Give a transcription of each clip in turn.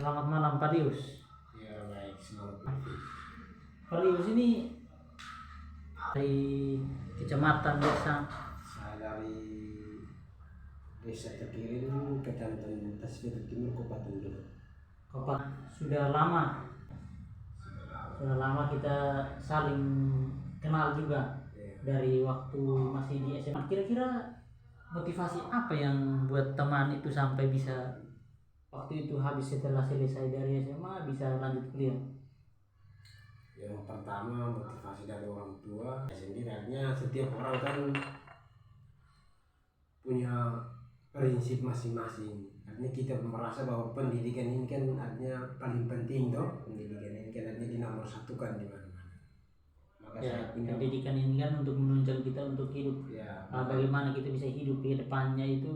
Selamat malam Pak Dius. Ya baik, selamat pagi. Pak Dius ini dari Kecamatan Desa. Saya dari Desa Tekirin, Kecamatan Tasbih Timur, Kabupaten Dulu. Sudah lama kita saling kenal juga dari waktu masih di SMA. Kira-kira motivasi apa yang buat teman itu sampai bisa waktu itu habis setelah selesai dari SMA bisa lanjut kuliah? Yang pertama motivasi dari orang tua sendiri, artinya setiap orang kan punya prinsip masing-masing. Artinya kita merasa bahwa pendidikan ini kan artinya paling penting toh. Pendidikan ini kan artinya dinomorsatukan di mana-mana. Maka saya punya pendidikan ini kan untuk menunjang kita untuk hidup. Bagaimana kita bisa hidup ke depannya itu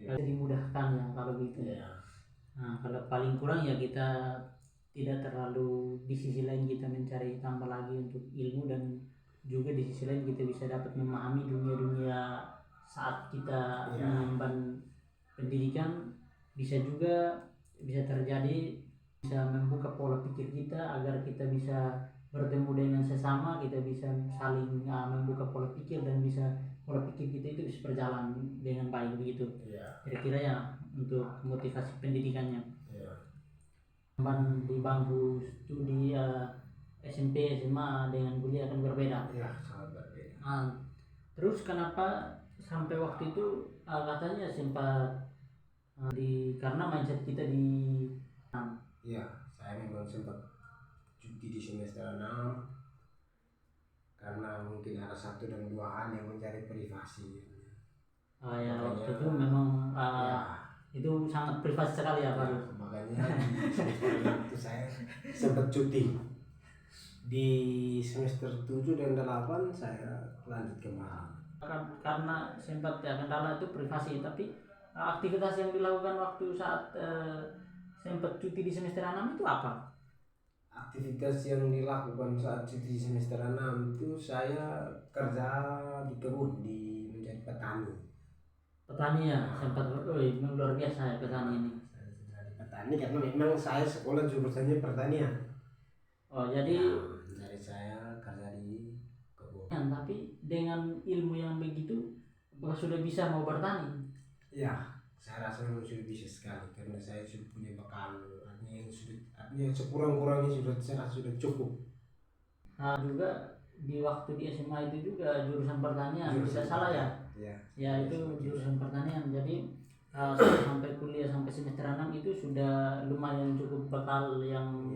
harus dimudahkan ya kalau gitu. Nah, kalau paling kurang ya kita tidak terlalu di sisi lain kita mencari tambah lagi untuk ilmu, dan juga di sisi lain kita bisa dapat memahami dunia-dunia saat kita mengemban pendidikan. Bisa terjadi bisa membuka pola pikir kita agar kita bisa bertemu dengan sesama, kita bisa saling membuka pola pikir dan bisa pola pikir kita itu bisa berjalan dengan baik begitu. Kira-kira ya untuk motivasi pendidikannya. Di bangku studi SMP, SMA dengan kuliah akan berbeda. Sangat berbeda. Terus kenapa sampai waktu itu katanya sempat karena mindset kita di saya memang sempat cuti di semester 6 karena mungkin ada satu dan dua hal yang mencari privasi. Waktu itu memang itu sangat privasi sekali ya Pak. Makanya di semester 6 itu saya sempat cuti. Di semester 7 dan 8 saya lanjut ke Malang. Karena sempat kendala itu privasi, tapi aktivitas yang dilakukan waktu saat sempat cuti di semester 6 itu apa? Aktivitas yang dilakukan saat cuti di semester 6 itu saya kerja di kebun, menjadi petani. Petani ya, sempat memang luar biasa ya petani ini. Saya jadi petani karena memang saya sekolah jurusannya pertanian. Jadi saya kerja di kebun. Tapi dengan ilmu yang begitu, apakah sudah bisa mau bertani? Saya rasa memang sudah bisa sekali karena saya sudah punya bekal, artinya sekurang-kurangnya saya rasa sudah cukup. Juga di waktu di SMA itu juga jurusan pertanian, tidak salah ya? Ya itu jurusan pertanian. Jadi sampai kuliah sampai semester 6 itu sudah lumayan cukup bekal yang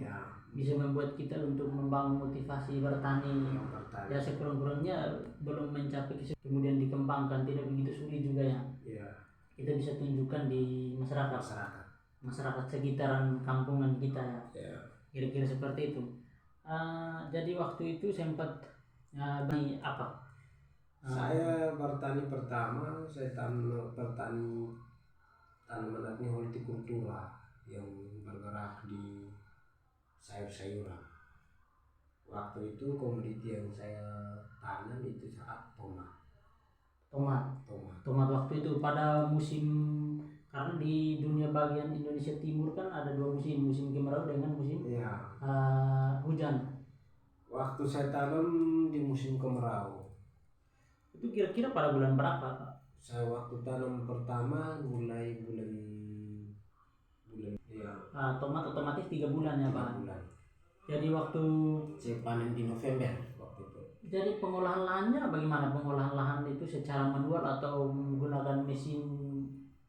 bisa membuat kita untuk membangun motivasi bertani. Ya sekurang-kurangnya belum mencapai kemudian dikembangkan, tidak begitu sulit juga ya. Kita bisa tunjukkan di masyarakat sekitaran kampungan kita ya. Kira-kira seperti itu. Jadi waktu itu sempat di apa? Saya bertani pertama, saya bertani tanaman hortikultura yang bergerak di sayur-sayuran. Waktu itu komoditi yang saya tanam itu saat tomat waktu itu pada musim, karena di dunia bagian Indonesia Timur kan ada dua musim kemarau dengan musim hujan. Waktu saya tanam di musim kemarau. Itu kira-kira pada bulan berapa Pak? Saya waktu tanam pertama mulai bulan tomat otomatis 3 bulan ya Pak. Jadi waktu saya panen di November waktu itu. Jadi pengolahan lahannya bagaimana? Pengolahan lahan itu secara manual atau menggunakan mesin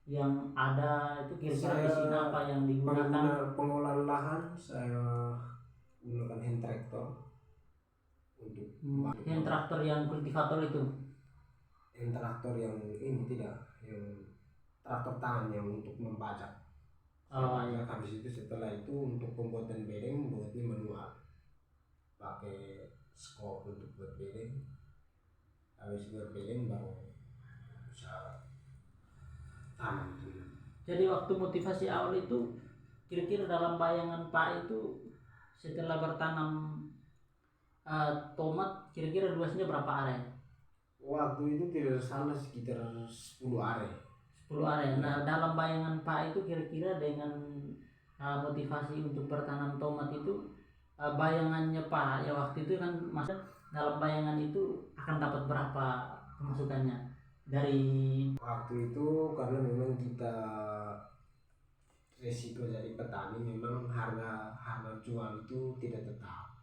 yang ada? Itu kira-kira mesin apa yang digunakan? Pengolahan lahan saya menggunakan hand tractor untuk hand tractor yang kultivator itu. Hand tractor yang ini tidak, yang traktor tangan yang untuk membajak. Habis itu setelah itu untuk pembuatan bedeng buatnya manual, pakai skop untuk buat bedeng. Habis buat bedeng baru bisa tanam. Jadi waktu motivasi awal itu kira-kira dalam bayangan Pak itu setelah bertanam tomat kira-kira luasnya berapa area? Waktu itu tidak salah sekitar 10 area. 10 area. Nah dalam bayangan Pak itu kira-kira dengan motivasi untuk bertanam tomat itu, bayangannya Pak ya waktu itu kan, masa dalam bayangan itu akan dapat berapa pemasukannya dari waktu itu? Karena memang kita resiko jadi petani, memang harga harga jual itu tidak tetap.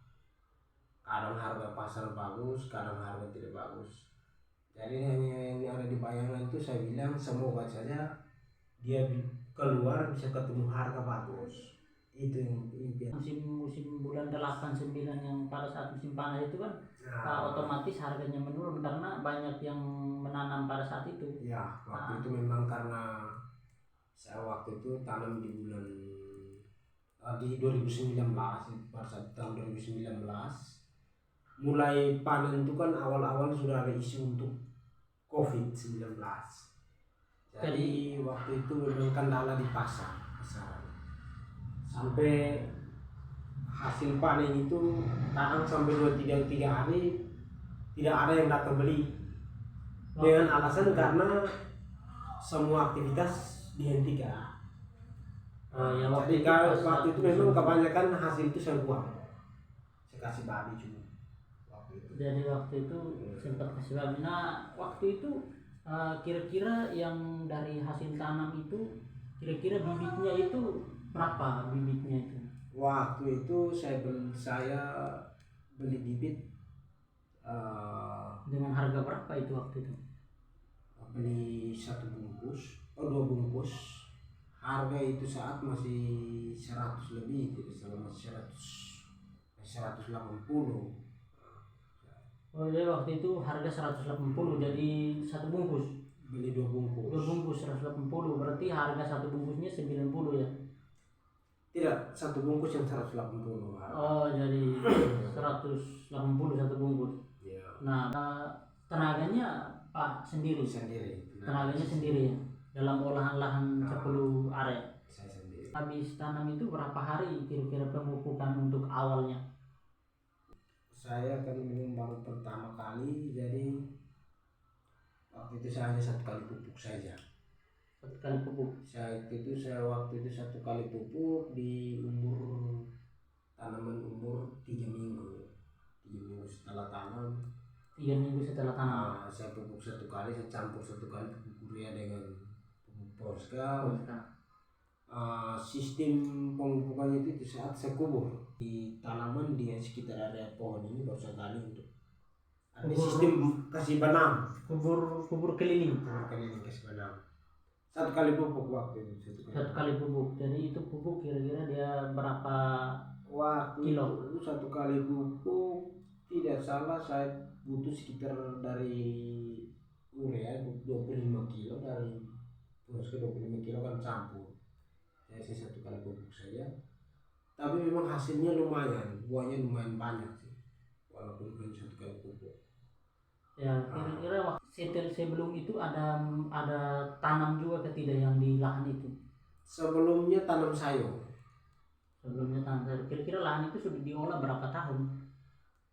Kadang harga pasar bagus, kadang harga tidak bagus. Jadi hanya yang ada di bayangan itu saya bilang semoga saja dia keluar bisa ketemu harga bagus. Itu yang impian. musim bulan 8 9 yang pada saat musim panas itu kan, otomatis harganya menurun karena banyak yang menanam pada saat itu. Ya, waktu itu memang karena saya waktu itu tanam di bulan di 2019, pada saat tahun 2019 mulai panen itu kan awal-awal sudah ada isu untuk COVID-19. Jadi waktu itu memang kendala di pasaran. Sampai hasil panen itu kadang sampai 2-3 hari tidak ada yang datang beli. Dengan alasan karena semua aktivitas dihentikan. Ya, Jadi waktu itu memang kebanyakan hasil itu saya buang. Saya kasih babi cuma. Jadi waktu itu sempat kasih babi. Nah waktu itu kira-kira yang dari hasil tanam itu, kira-kira bibitnya itu berapa bibitnya itu? Waktu itu saya beli bibit dengan harga berapa itu waktu itu? Beli 2 bungkus. Harga itu saat masih 100 lebih, tidak salah masih 180. Oh ya, waktu itu harga 180, jadi satu bungkus. Beli 2 bungkus. 2 bungkus 180, berarti harga satu bungkusnya 90 ya? Tidak, satu bungkus yang 180. Oh, jadi 180 satu bungkus. Ya. Nah, tenaganya Pak sendiri. Tenaganya sendiri ya. Dalam olahan lahan 10 area. Saya sendiri. Habis tanam itu berapa hari kira-kira pemupukan untuk awalnya? Saya kan memang baru pertama kali, jadi waktu itu saya hanya 1 kali pupuk saja. 1 kali pupuk. Saya waktu itu 1 kali pupuk di tanaman umur 3 minggu. 3 minggu setelah tanam. 3 minggu setelah tanam. Saya pupuk 1 kali, saya campur 1 kali pupuk urea dengan pupuk Porska. Sistem pemupukannya itu di saat saya kubur di tanaman di sekitar area pohon ini, baru sekali untuk ada sistem kasih benam, kubur keliling kasih benam. 1 kali pupuk waktu itu. 1 kali pupuk. Jadi itu pupuk kira-kira dia berapa kilo? 1 kali pupuk tidak salah saya butuh sekitar dari urea 25 kilo, dari Porska 25 kilo kan campur. Saya 1 kali pupuk saja, tapi memang hasilnya lumayan, buahnya lumayan banyak sih, walaupun hanya 1 kali pupuk. Ya, kira-kira sebelum itu ada tanam juga tidak yang di lahan itu? Sebelumnya tanam sayur. Kira-kira lahan itu sudah diolah berapa tahun?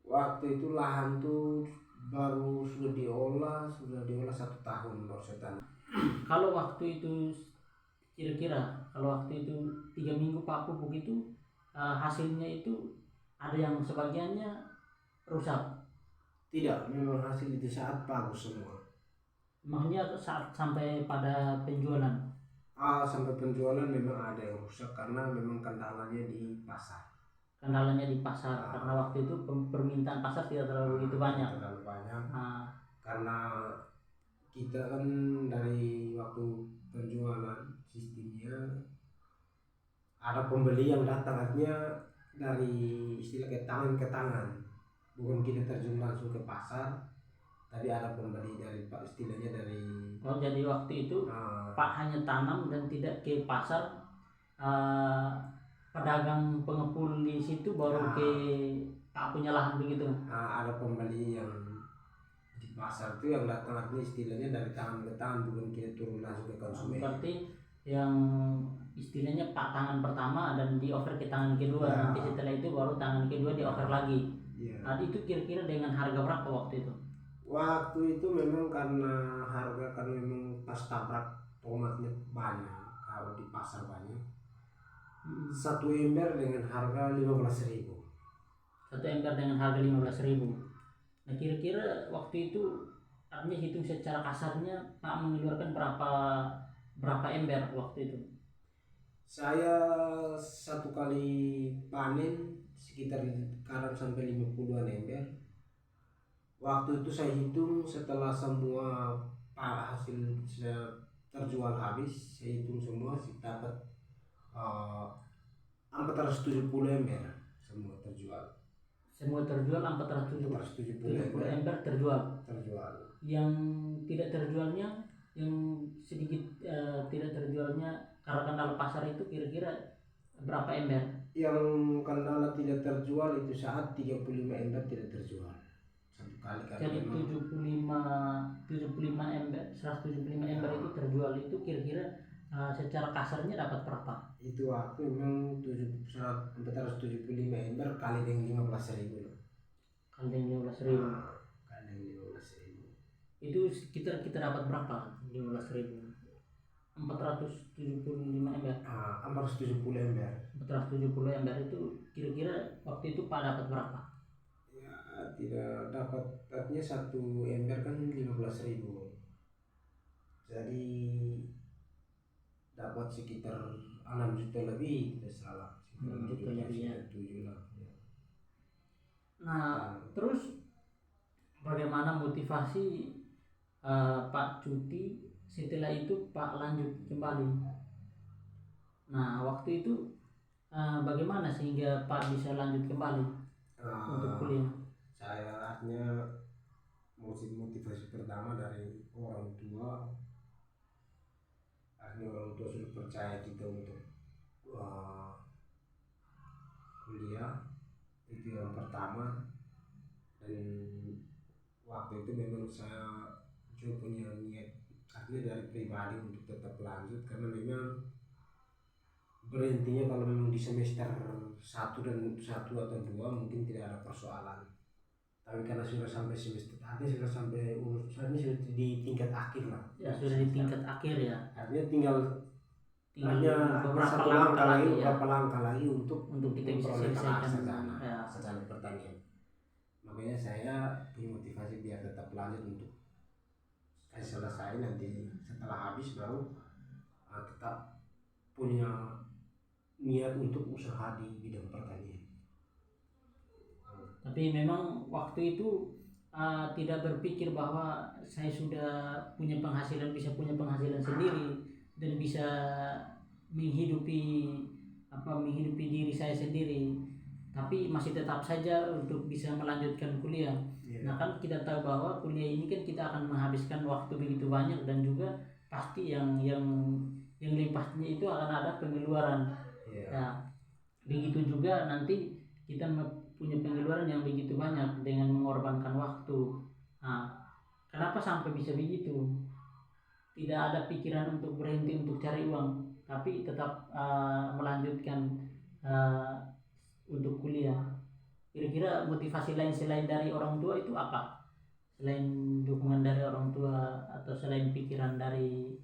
Waktu itu lahan tuh baru sudah diolah 1 tahun baru saya tanam. Kalau waktu itu kira-kira, kalau waktu itu 3 minggu Pak pupuk itu, hasilnya itu ada yang sebagiannya rusak? Tidak, memang hasil itu saat bagus semua. Maksudnya saat sampai pada penjualan? Sampai penjualan memang ada yang rusak karena memang kendalanya di pasar. Karena waktu itu permintaan pasar tidak terlalu begitu banyak. Karena kita kan dari waktu penjualan sistemnya ada pembeli yang datang, artinya dari istilah ke tangan, bukan kita terjun langsung ke pasar, tapi ada pembeli dari istilahnya dari. Oh, jadi waktu itu Pak hanya tanam dan tidak ke pasar, pedagang pengepul di situ baru ke Pak punya lahan begitu? Ada pembeli yang di pasar itu yang datang, artinya istilahnya dari tangan ke tangan, bukan kita turun langsung ke konsumen. Berarti yang istilahnya Pak tangan pertama dan di offer ke tangan kedua, nanti setelah itu baru tangan kedua di offer lagi. Nah, itu kira-kira dengan harga berapa waktu itu? Waktu itu memang karena memang pas tabrak tomatnya banyak, kalau di pasar banyak, Satu ember dengan harga 15.000. Satu ember dengan harga 15.000. Nah kira-kira waktu itu artinya hitung secara kasarnya Pak mengeluarkan berapa ember waktu itu? Saya satu kali panen sekitar kadang sampai 50-an ember. Waktu itu saya hitung setelah semua hasil saya terjual habis, saya hitung semua dapat 470 ember semua terjual. Semua terjual 470 ember terjual. Yang tidak terjualnya, yang sedikit tidak terjualnya karena kendala pasar itu kira-kira berapa ember? Yang kendala tidak terjual itu saat 35 ember tidak terjual satu kali. Jadi 75 ember, 175 ember itu terjual, itu kira-kira secara kasarnya dapat berapa? Itu waktu memang 475 ember kali dengan 15.000 loh. Kali dengan 15.000. Kali dengan 15.000. Itu kita dapat berapa? 15.000. 475 ember. 470 ember. 470 ember itu kira-kira waktu itu Pak dapat berapa? Ya tidak dapat, artinya satu ember kan 15.000. Jadi dapat sekitar 6 juta lebih, tidak salah. 6 juta lebih ya. 7 lah. Ya. Nah, terus bagaimana motivasi Pak cuti setelah itu Pak lanjut kembali? Nah, waktu itu bagaimana sehingga Pak bisa lanjut kembali untuk kuliah? Saya artinya motivasi pertama dari orang tua. Artinya orang tua sudah percaya kita untuk kuliah, itu yang pertama. Dan waktu itu memang saya juga punya niat artinya dari pribadi untuk tetap lanjut, karena memang berhentinya kalau memang di semester 1 atau 2 mungkin tidak ada persoalan, tapi karena sudah sampai semester, artinya sudah sampai urusannya sudah di tingkat akhir lah ya, sudah di tingkat akhir ya, artinya tinggal beberapa langkah lagi untuk kita bisa selesaikan sarjana pertanian. Makanya saya punya motivasi biar tetap lanjut untuk selesai, nanti setelah habis baru tetap punya niat untuk usaha di bidang pertanian. Tapi memang waktu itu tidak berpikir bahwa saya sudah punya penghasilan, bisa punya penghasilan sendiri dan bisa menghidupi diri saya sendiri, tapi masih tetap saja untuk bisa melanjutkan kuliah. Nah kan kita tahu bahwa kuliah ini kan kita akan menghabiskan waktu begitu banyak, dan juga pasti yang lebih pastinya itu akan ada pengeluaran. Nah, begitu juga nanti kita punya pengeluaran yang begitu banyak dengan mengorbankan waktu. Nah, kenapa sampai bisa begitu? Tidak ada pikiran untuk berhenti untuk cari uang, tapi tetap melanjutkan untuk kuliah. Kira-kira motivasi lain selain dari orang tua itu apa? Selain dukungan dari orang tua atau selain pikiran dari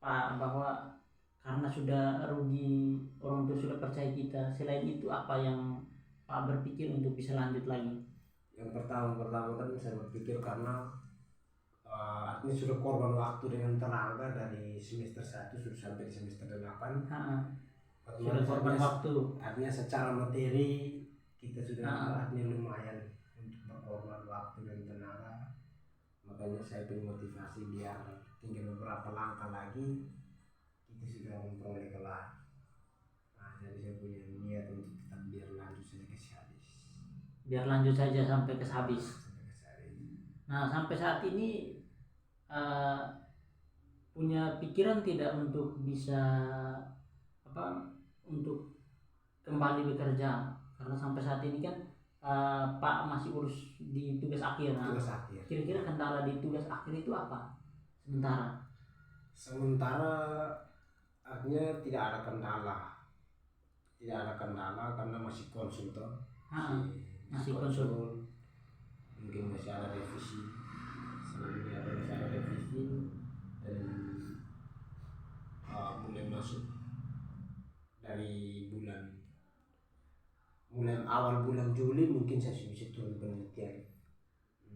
Pak bahwa karena sudah rugi, orang tua sudah percaya kita, selain itu apa yang Pak berpikir untuk bisa lanjut lagi? Yang pertama kan saya berpikir karena artinya sudah korban waktu dengan tenaga dari semester 1 sudah sampai di semester 8. Sudah korban waktu. Artinya secara materi kita sudah artinya lumayan untuk berkorban waktu dan tenaga. Makanya saya punya motivasi biar tinggal beberapa langkah lagi kita sudah memperoleh gelar. Nah, jadi saya punya niat untuk tetap biar lanjut saja ke habis. Biar lanjut saja sampai ke habis. Nah, sampai saat ini punya pikiran tidak untuk bisa untuk kembali bekerja, karena sampai saat ini kan Pak masih urus di tugas akhir. Kira-kira kendala di tugas akhir itu apa? Sementara artinya tidak ada kendala karena masih konsultan. Masih konsul. Mungkin masih ada revisi. Sebelumnya masih ada revisi dan mulai masuk dari mulai awal bulan Juli mungkin saya bisa turun penelitian.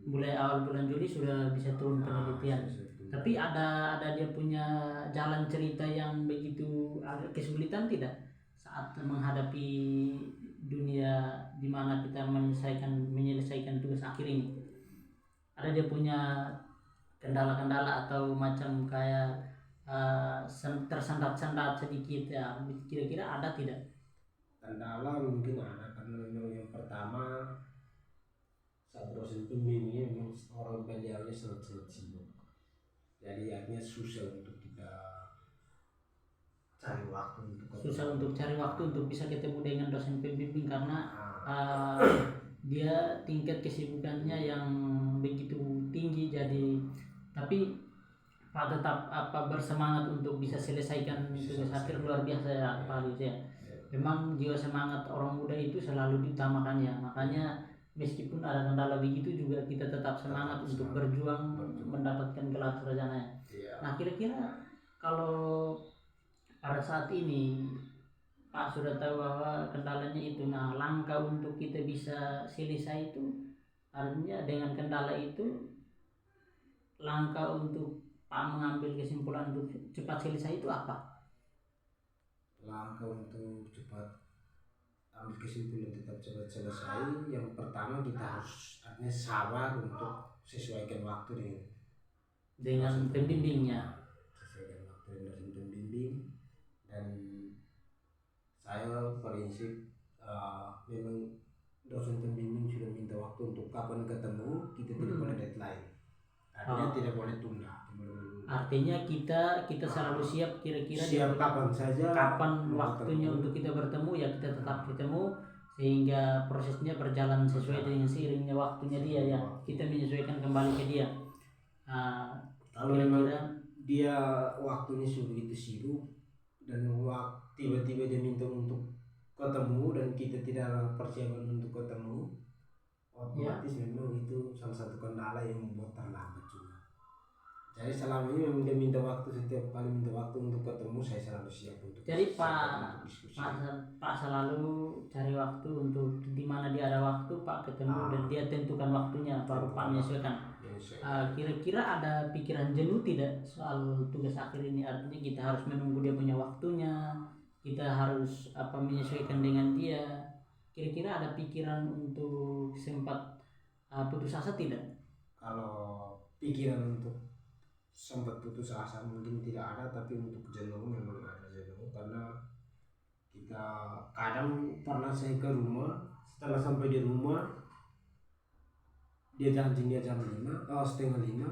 Mulai awal bulan Juli sudah bisa turun penelitian. Tapi ada dia punya jalan cerita yang begitu agak kesulitan tidak saat menghadapi dunia di mana kita menyelesaikan tugas akhir ini. Ada dia punya kendala-kendala atau macam kayak tersendat-sendat sedikit ya, kira-kira ada tidak? Kendala mungkin ada, karena memang yang pertama saat dosen pembimbingnya memang orang beliaunya sangat sibuk, jadi artinya susah untuk kita cari waktu untuk bisa ketemu dengan dosen pembimbing karena dia tingkat kesibukannya yang begitu tinggi. Jadi tapi Pak tetap bersemangat untuk bisa selesaikan tugas akhir. Luar biasa ya Pak Alius ya. Memang jiwa semangat orang muda itu selalu diutamakan ya, makanya meskipun ada kendala begitu juga kita tetap semangat untuk berjuang mendapatkan gelar sarjana. Nah kira-kira kalau pada saat ini Pak sudah tahu bahwa kendalanya itu, nah langkah untuk kita bisa selesai itu artinya dengan kendala itu, langkah untuk Pak mengambil kesimpulan untuk cepat selesai itu apa? Langkah untuk cepat ambil kesimpulan tetap cepat selesai, yang pertama kita harus artinya sabar untuk sesuaikan waktu dengan pembimbingnya, sesuaikan waktu dengan dosen pembimbing. Dan saya prinsip memang dosen pembimbing sudah minta waktu untuk kapan ketemu, kita tidak boleh deadline, artinya tidak boleh tunda. Artinya kita selalu siap, kira-kira siap kapan saja, kapan waktunya untuk kita bertemu ya kita tetap ketemu, sehingga prosesnya berjalan sesuai dengan seiringnya waktunya dia ya, kita menyesuaikan kembali ke dia. Kalau memang dia waktunya sudah begitu sibuk dan tiba-tiba dia minta untuk ketemu dan kita tidak ada persiapan untuk ketemu, otomatis memang itu salah satu kendala yang membuat terlambat juga. Jadi selama ini memang dia minta waktu, setiap kali minta waktu untuk ketemu saya selalu siap untuk. Jadi Pak selalu cari waktu untuk di mana dia ada waktu Pak ketemu, dan dia tentukan waktunya baru Pak menyesuaikan. Kira-kira ada pikiran jenuh tidak soal tugas akhir ini? Artinya kita harus menunggu dia punya waktunya, kita harus menyesuaikan dengan dia. Kira-kira ada pikiran untuk sempat putus asa tidak? Kalau pikiran untuk sempat putus asa mungkin tidak ada, tapi untuk jenuh memang ada jenuh, karena kita kadang pernah saya ke rumah, setelah sampai di rumah dia janjinya jam 5 setengah 5,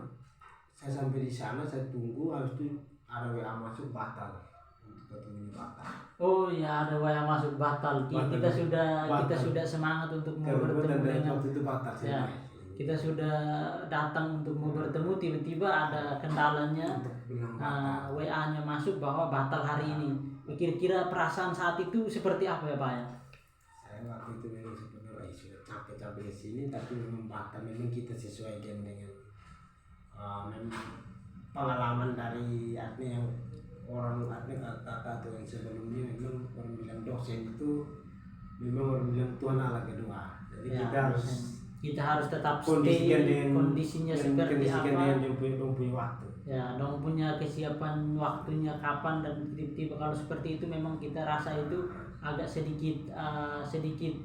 saya sampai di sana saya tunggu, habis itu ada WA masuk batal, untuk ketemunya batal. Oh ya, ada WA masuk batal. Kita sudah semangat untuk mau bertemu dengan waktu itu batal ya. Kita sudah datang untuk mau bertemu, tiba-tiba ada kendalanya, WA-nya masuk bahwa batal hari ini. Kira-kira perasaan saat itu seperti apa ya Pak ya? Saya waktu itu memang sebenarnya sudah capek-capek di sini, tapi memang batal. Memang kita sesuaikan dengan pengalaman dari artinya yang orang artinya kakak atau yang sebelumnya, memang orang bilang dosen itu memang orang bilang Tuhan Allah kedua. Jadi ya, kita harus tetap kondisinya seperti apa, yang punya waktu ya, dong punya kesiapan waktunya kapan, dan tiba-tiba kalau seperti itu memang kita rasa itu agak sedikit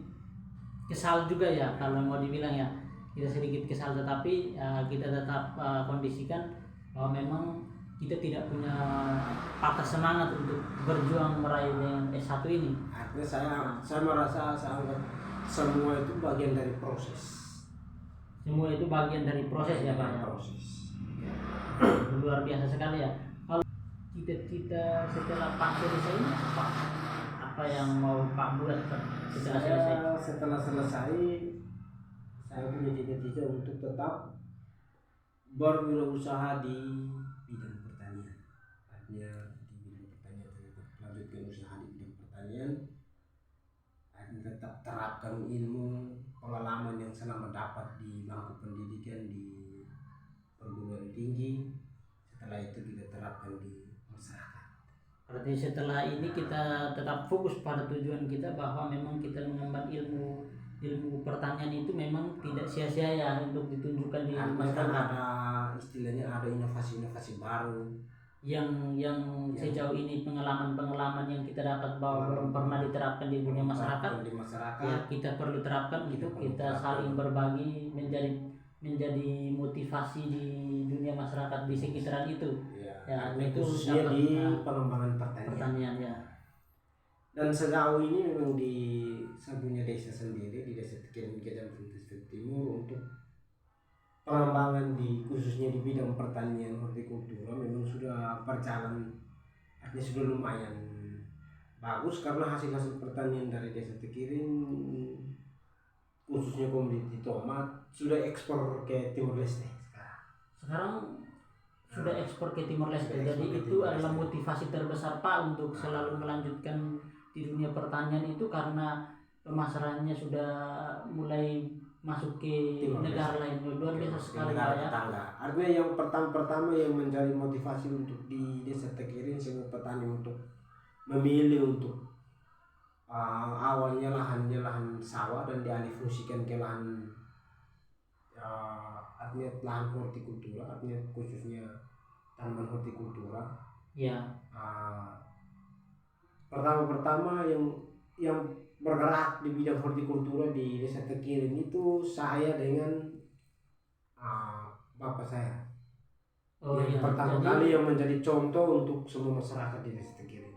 kesal juga ya, kalau mau dibilang ya kita sedikit kesal, tetapi kita tetap kondisikan bahwa memang kita tidak punya patah semangat untuk berjuang meraih dengan S1 ini. Artinya saya merasa semua itu bagian dari proses. Semua itu bagian dari proses ya Pak ya. Proses. Luar biasa sekali ya. Kalau cita-cita setelah Pak selesai ini apa yang mau Pak buat setelah selesai? Setelah selesai saya punya cita-cita untuk tetap berwirausaha di bidang pertanian. Artinya di bidang pertanian tetap lanjutkan usaha di bidang pertanian. Artinya tetap terapkan ilmu pengalaman yang selama dapat di bangku pendidikan di perguruan tinggi, setelah itu kita terapkan di masyarakat. Berarti setelah ini kita tetap fokus pada tujuan kita, bahwa memang kita mengemban ilmu pertanian itu memang tidak sia-sia ya untuk ditunjukkan di Kan masyarakat. ada istilahnya, ada inovasi-inovasi baru yang sejauh ini pengalaman yang kita dapat bahwa belum pernah diterapkan di dunia masyarakat, ya kita perlu terapkan untuk kita saling berbagi, menjadi motivasi di dunia masyarakat di sekitaran itu. Ya itu khususnya di pengembangan pertanian ya. Dan sejauh ini memang di Sabunya desa sendiri, di desa Tekirin Kecamatan Testek Timur, untuk pengembangan khususnya di bidang pertanian hortikultura memang sudah berjalan, artinya sudah lumayan bagus, karena hasil pertanian dari desa Tekirin khususnya komoditi tomat sudah ekspor ke Timur Leste sekarang sudah ekspor ke Timur Leste. Jadi itu adalah motivasi terbesar Pak untuk selalu melanjutkan di dunia pertanian itu, karena pemasarannya sudah mulai masuk ke negara lain. Luar biasa sekali Pak ya. Artinya yang pertama yang menjadi motivasi untuk di desa Tekirin semua petani untuk memilih untuk awalnya lahan sawah dan dialih fungsikan ke lahan artinya lahan hortikultura, artinya khususnya tanaman hortikultura. Ya. Pertama yang bergerak di bidang hortikultura di desa Tekirin itu saya dengan bapak saya. Yang pertama kali yang menjadi contoh untuk semua masyarakat di desa Tekirin.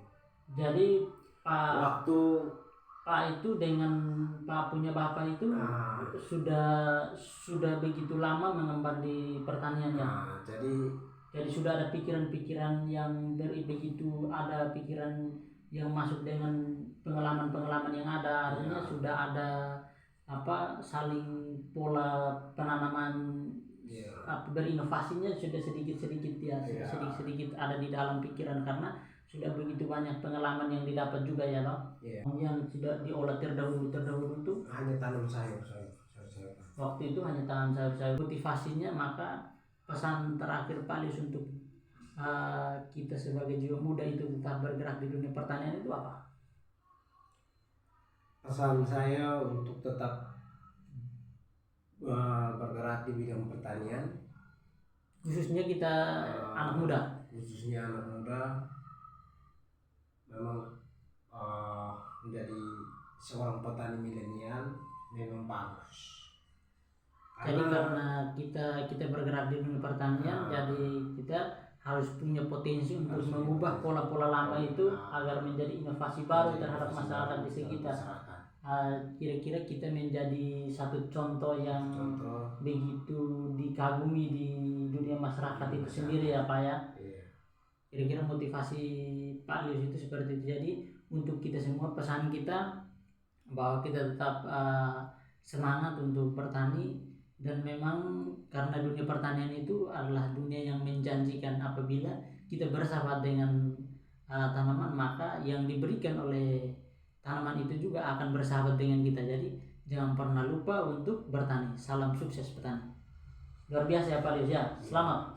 Jadi Pak itu dengan Pak punya bapak itu sudah begitu lama mengemban di pertanian ya. Jadi sudah ada pikiran-pikiran yang begitu, ada pikiran yang masuk dengan pengalaman yang ada, artinya sudah ada saling pola penanaman berinovasinya sudah sedikit-sedikit ya, sedikit-sedikit ada di dalam pikiran, karena sudah begitu banyak pengalaman yang didapat juga ya loh. Yang sudah diolah terdahulu itu hanya tanam sayur. Waktu itu hanya tanam sayur. Motivasinya, maka pesan terakhir Pak Lius untuk kita sebagai jiwa muda itu tetap bergerak di dunia pertanian itu apa? Pesan saya untuk tetap bergerak di bidang pertanian, khususnya kita anak muda memang menjadi seorang petani milenial memang bagus. Jadi karena kita bergerak di dunia pertanian, jadi kita harus punya potensi untuk mengubah pola-pola lama itu agar menjadi inovasi baru terhadap masyarakat di sekitar. Kira-kira kita menjadi satu contoh yang begitu dikagumi di dunia masyarakat itu sendiri ya Pak ya. Kira-kira motivasi Pak Lius itu seperti itu. Jadi untuk kita semua, pesan kita bahwa kita tetap semangat untuk bertani. Dan memang karena dunia pertanian itu adalah dunia yang menjanjikan, apabila kita bersahabat dengan tanaman, maka yang diberikan oleh tanaman itu juga akan bersahabat dengan kita. Jadi jangan pernah lupa untuk bertani. Salam sukses petani. Luar biasa ya Pak Lius ya. Selamat.